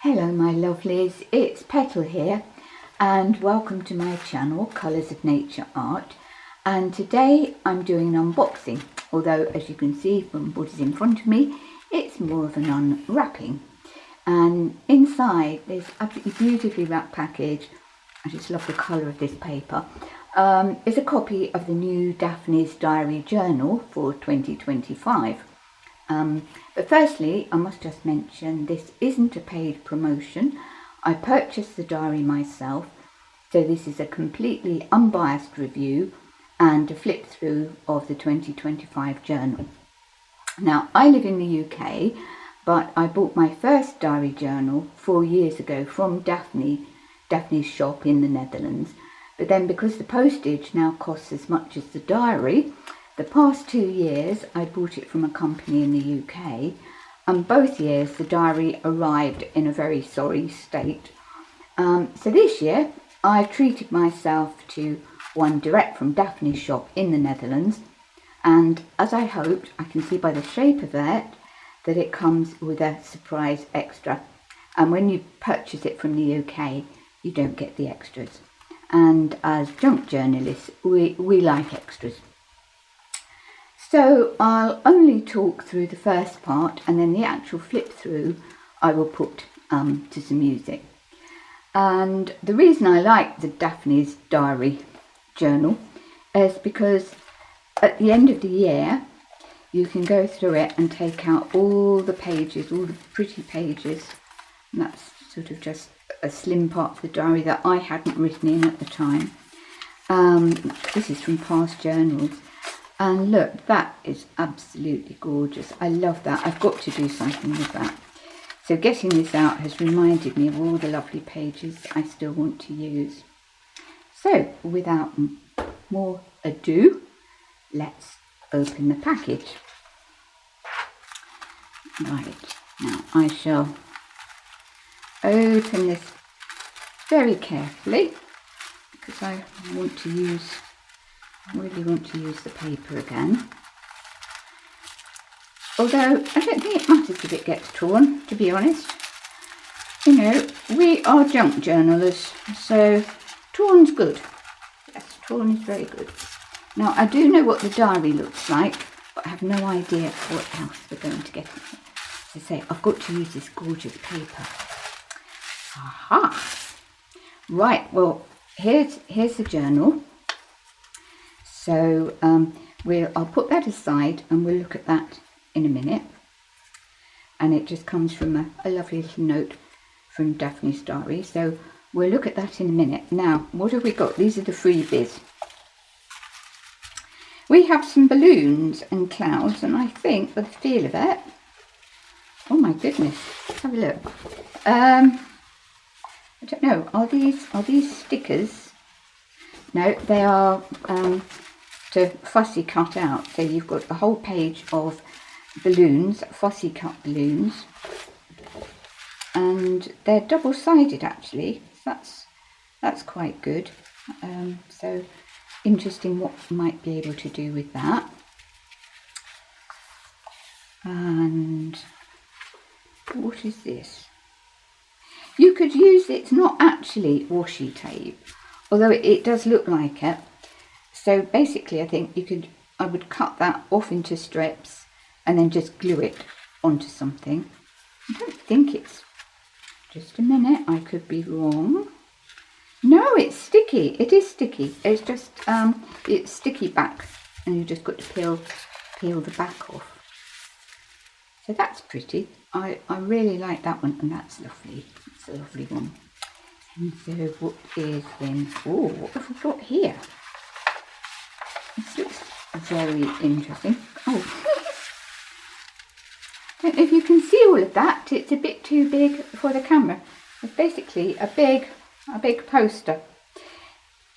Hello my lovelies, it's Petal here and welcome to my channel Colours of Nature Art, and today I'm doing an unboxing, although as you can see from what is in front of me it's more of an unwrapping. And inside this absolutely beautifully wrapped package, I just love the colour of this paper, is a copy of the new Daphne's diary journal for 2025. But firstly, I must just mention this isn't a paid promotion. I purchased the diary myself, so this is a completely unbiased review and a flip through of the 2025 journal. Now, I live in the UK, but I bought my first diary journal 4 years ago from Daphne's shop in the Netherlands. But then because the postage now costs as much as the diary, the past 2 years I bought it from a company in the UK, and both years the diary arrived in a very sorry state. So this year I treated myself to one direct from Daphne's shop in the Netherlands, and as I hoped, I can see by the shape of it that it comes with a surprise extra. And when you purchase it from the UK, you don't get the extras. And as junk journalists, we like extras. So I'll only talk through the first part, and then the actual flip through I will put to some music. And the reason I like the Daphne's diary journal is because at the end of the year you can go through it and take out all the pages, all the pretty pages, and that's sort of just a slim part of the diary that I hadn't written in at the time. This is from past journals. And look, that is absolutely gorgeous. I love that. I've got to do something with that. So getting this out has reminded me of all the lovely pages I still want to use. So without more ado, let's open the package. Right, now I shall open this very carefully because I really want to use the paper again. Although I don't think it matters if it gets torn, to be honest. You know, we are junk journalists, so torn's good. Yes, torn is very good. Now I do know what the diary looks like, but I have no idea what else we're going to get. As I say, I've got to use this gorgeous paper. Aha! Right, well, here's the journal. So I'll put that aside and we'll look at that in a minute. And it just comes from a lovely little note from Daphne's diary. So we'll look at that in a minute. Now, what have we got? These are the freebies. We have some balloons and clouds, and I think, with the feel of it, oh my goodness, let's have a look. I don't know, are these stickers? No, they are to fussy cut out. So you've got a whole page of balloons, fussy cut balloons, and they're double-sided actually. So that's quite good. So interesting what you might be able to do with that. And what is this? You could use, it's not actually washi tape, although it does look like it. So basically I would cut that off into strips and then just glue it onto something. I don't think it's, just a minute, I could be wrong. No, it's sticky. It is sticky. It's just, it's sticky back, and you just got to peel the back off. So that's pretty. I really like that one, and that's lovely. It's a lovely one. And so what is then, oh, what have we got here? This looks very interesting. Oh, I don't know if you can see all of that. It's a bit too big for the camera. It's basically a big poster.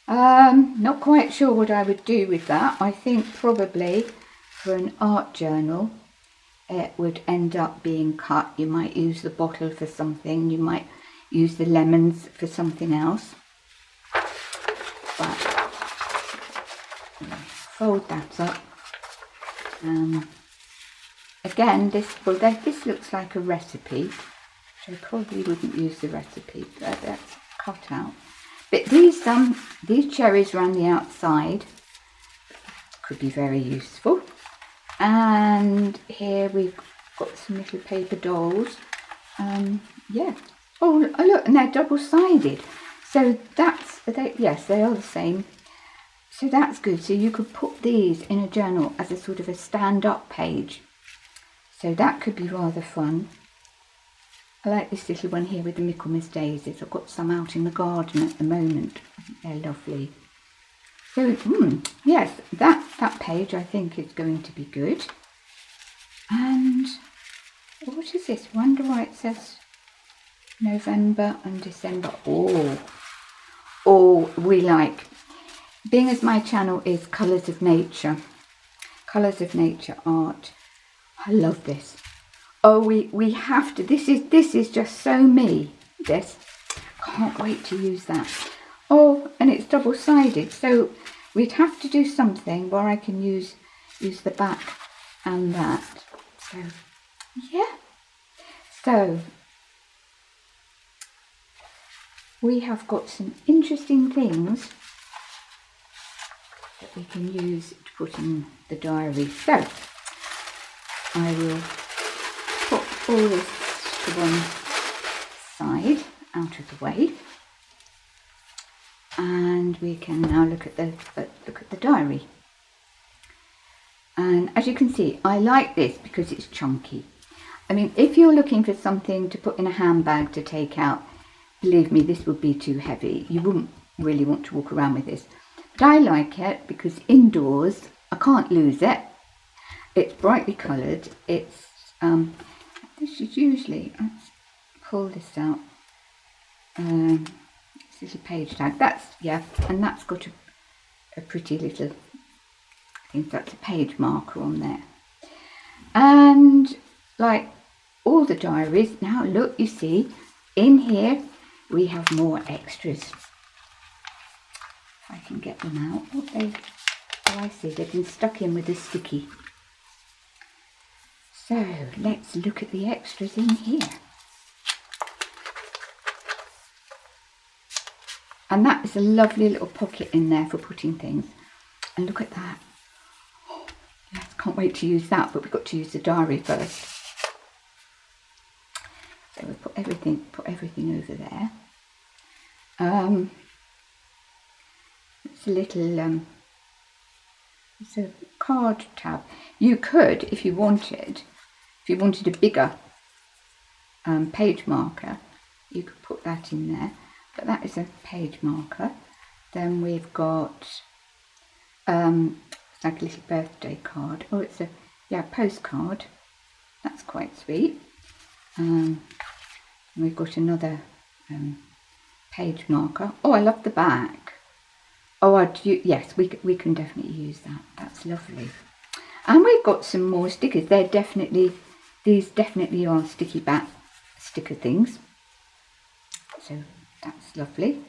Not quite sure what I would do with that. I think probably for an art journal it would end up being cut. You might use the bottle for something, you might use the lemons for something else. But fold that up. Again, this looks like a recipe, which So probably wouldn't use the recipe, but that's cut out. But these cherries around the outside could be very useful. And here we've got some little paper dolls. Yeah. Oh look, and they're double-sided. So that's, yes, they are the same. So that's good. So you could put these in a journal as a sort of a stand-up page. So that could be rather fun. I like this little one here with the Michaelmas daisies. I've got some out in the garden at the moment. I think they're lovely. So, yes, that page I think is going to be good. And what is this? I wonder why it says November and December. Oh, we like, being as my channel is Colours of Nature art. I love this. Oh, we have to. This is just so me. This, can't wait to use that. Oh, and it's double-sided, so we'd have to do something where I can use the back and that. So yeah. So we have got some interesting things that we can use to put in the diary. So I will put all this to one side, out of the way, and we can now look at the diary. And as you can see, I like this because it's chunky. I mean, if you're looking for something to put in a handbag to take out, believe me, this would be too heavy. You wouldn't really want to walk around with this. But I like it because indoors, I can't lose it. It's brightly coloured. It's this is usually, let's pull this out. This little page tag. That's, yeah, and that's got a pretty little, I think that's a page marker on there. And like all the diaries, now look, you see, in here we have more extras. If I can get them out. Oh, I see, they've been stuck in with a sticky. So let's look at the extras in here. And that is a lovely little pocket in there for putting things. And look at that. Oh, yes, can't wait to use that, but we've got to use the diary first. So we'll put everything over there. It's a little it's a card tab. You could, if you wanted a bigger page marker, you could put that in there. But that is a page marker. Then we've got it's like a little birthday card. Oh, it's a postcard. That's quite sweet. We've got another page marker. Oh, I love the back. Oh, yes, we can definitely use that. That's lovely. And we've got some more stickers. These definitely are sticky back sticker things. So that's lovely.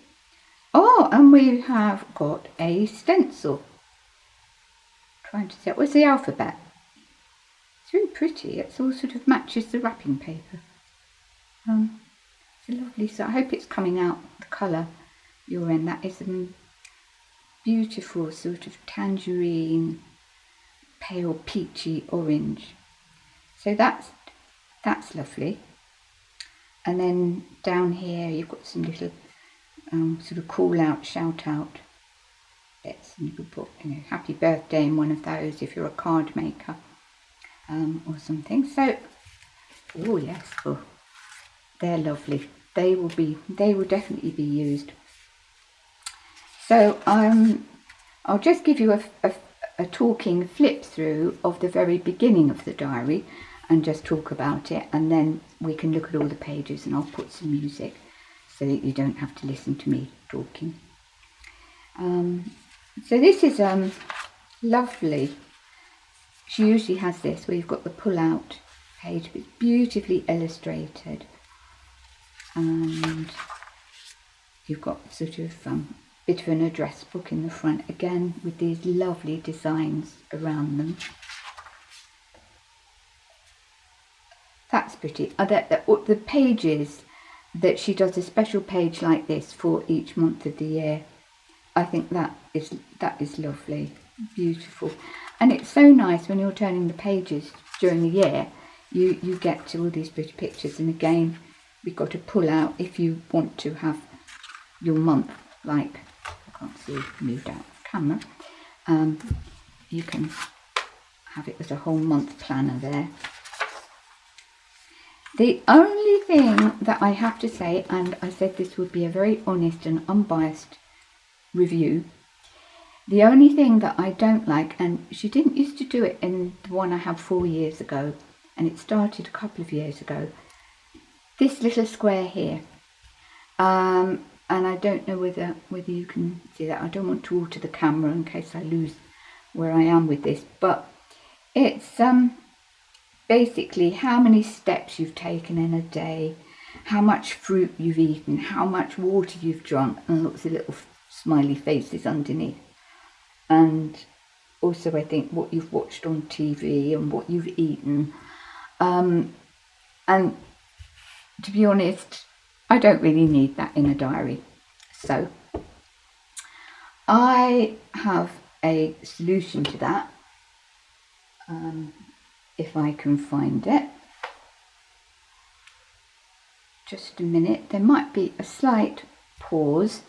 Oh, and we have got a stencil. Trying to see, what's the alphabet? It's really pretty. It all sort of matches the wrapping paper. It's a lovely, so I hope it's coming out the colour you're in. That is a beautiful sort of tangerine, pale peachy orange. So that's lovely. And then down here you've got some little sort of call out, shout out bits, and you could put, happy birthday in one of those if you're a card maker or something. So, oh yes, oh, they're lovely. They will definitely be used. So I'll just give you a talking flip through of the very beginning of the diary and just talk about it, and then we can look at all the pages and I'll put some music so that you don't have to listen to me talking. So this is lovely. She usually has this where you've got the pull out page, but it's beautifully illustrated, and you've got sort of bit of an address book in the front, again with these lovely designs around them. That's pretty. The pages that she does a special page like this for each month of the year. I think that is lovely, beautiful, and it's so nice when you're turning the pages during the year. You get to all these pretty pictures, and again, we've got to pull out if you want to have your month, like, I can't see, moved out of camera. You can have it as a whole month planner there. The only thing that I have to say, and I said this would be a very honest and unbiased review, the only thing that I don't like, and she didn't used to do it in the one I had 4 years ago, and it started a couple of years ago, this little square here, and I don't know whether you can see that. I don't want to alter the camera in case I lose where I am with this, but it's basically how many steps you've taken in a day, how much fruit you've eaten, how much water you've drunk, and lots of little smiley faces underneath. And also I think what you've watched on TV and what you've eaten. And to be honest, I don't really need that in a diary. So I have a solution to that. If I can find it. Just a minute. There might be a slight pause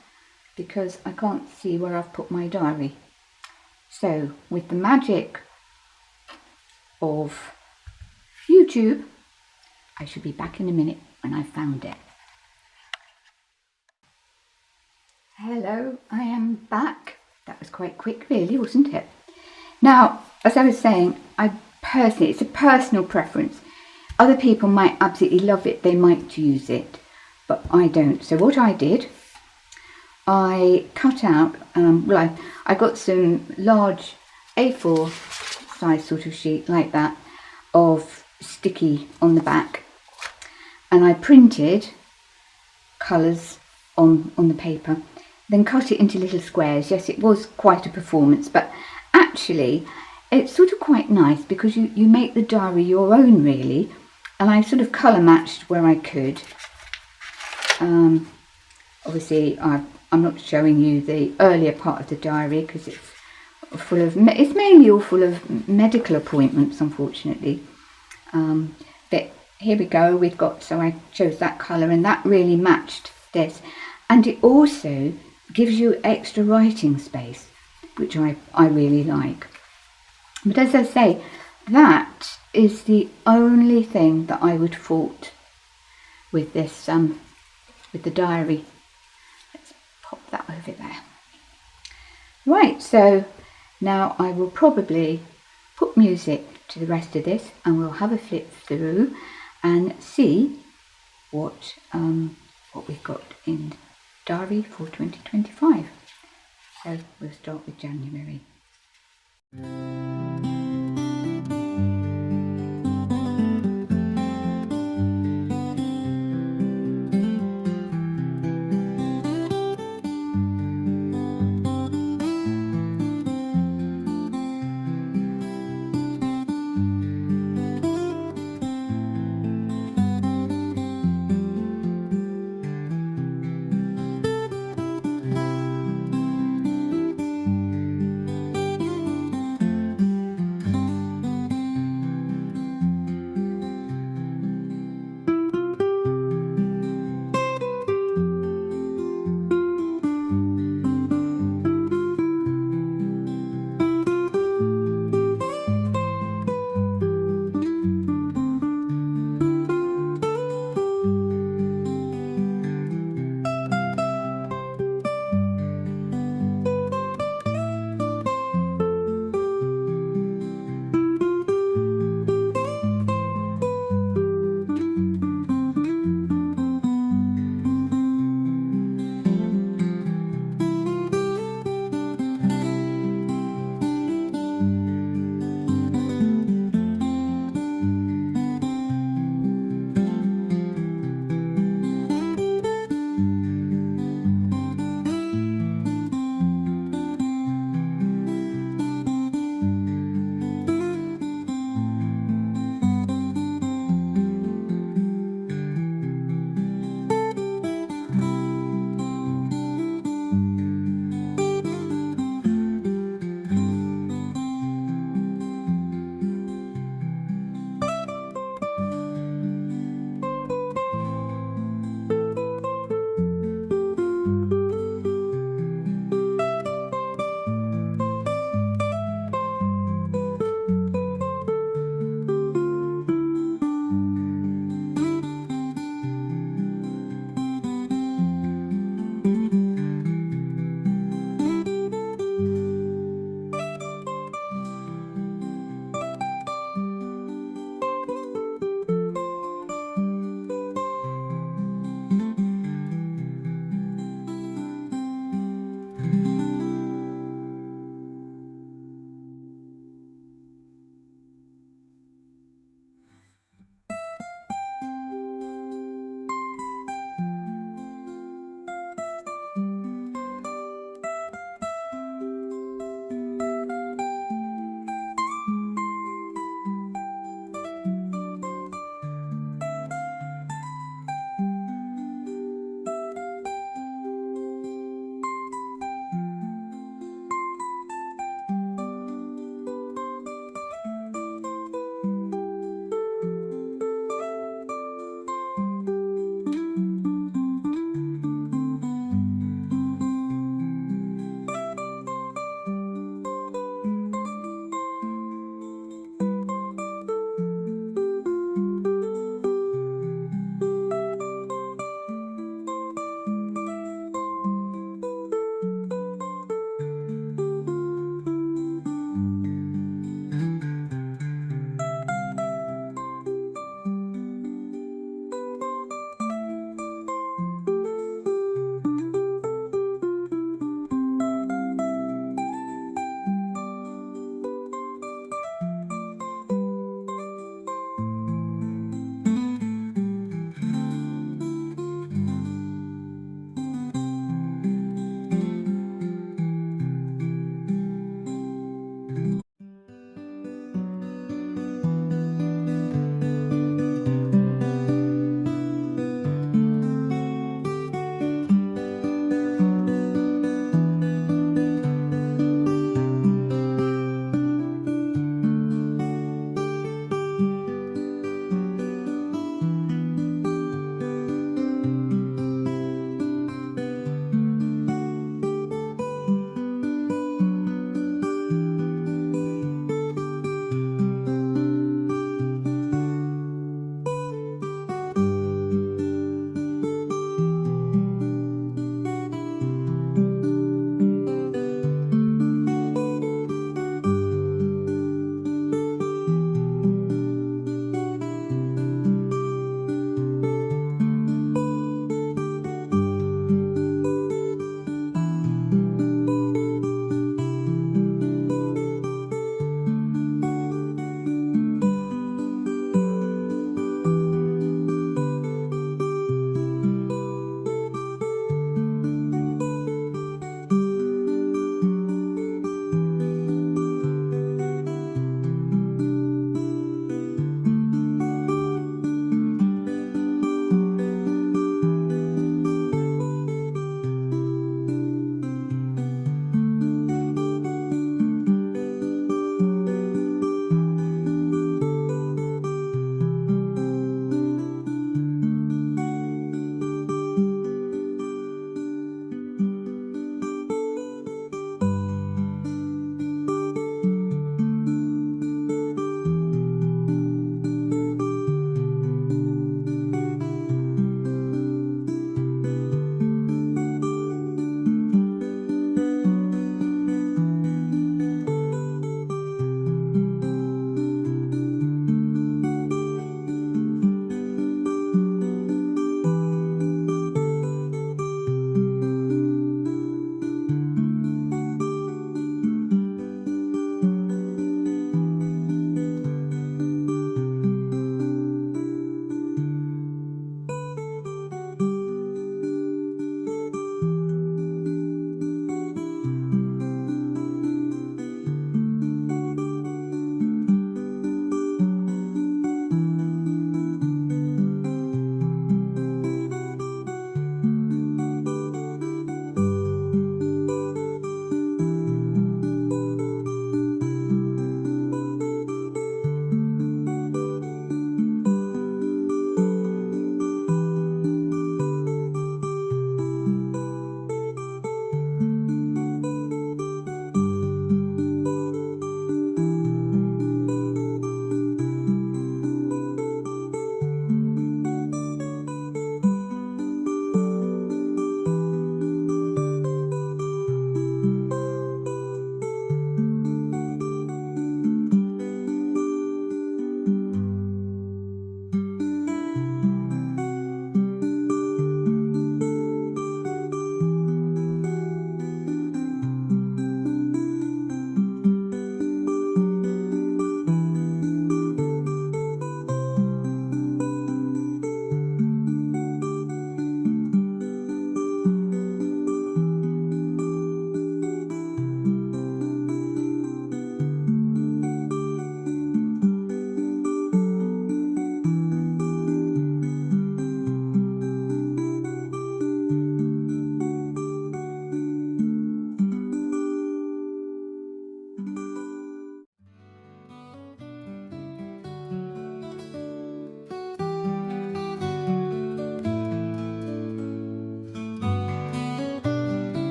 because I can't see where I've put my diary. So with the magic of YouTube, I should be back in a minute when I've found it. Hello, I am back. That was quite quick really, wasn't it? Now, as I was saying, it's a personal preference. Other people might absolutely love it, they might use it, but I don't. So what I did, I cut out, I got some large A4 size sort of sheet like that of sticky on the back, and I printed colours on the paper, then cut it into little squares. Yes, it was quite a performance, but actually it's sort of quite nice because you make the diary your own really, and I sort of colour matched where I could. Obviously I'm not showing you the earlier part of the diary because it's mainly all full of medical appointments, unfortunately. But here we go, so I chose that colour and that really matched this, and it also gives you extra writing space, which I really like. But as I say, that is the only thing that I would fault with this, with the diary. Let's pop that over there. Right, so now I will probably put music to the rest of this, and we'll have a flip through and see what we've got in diary for 2025. So we'll start with January.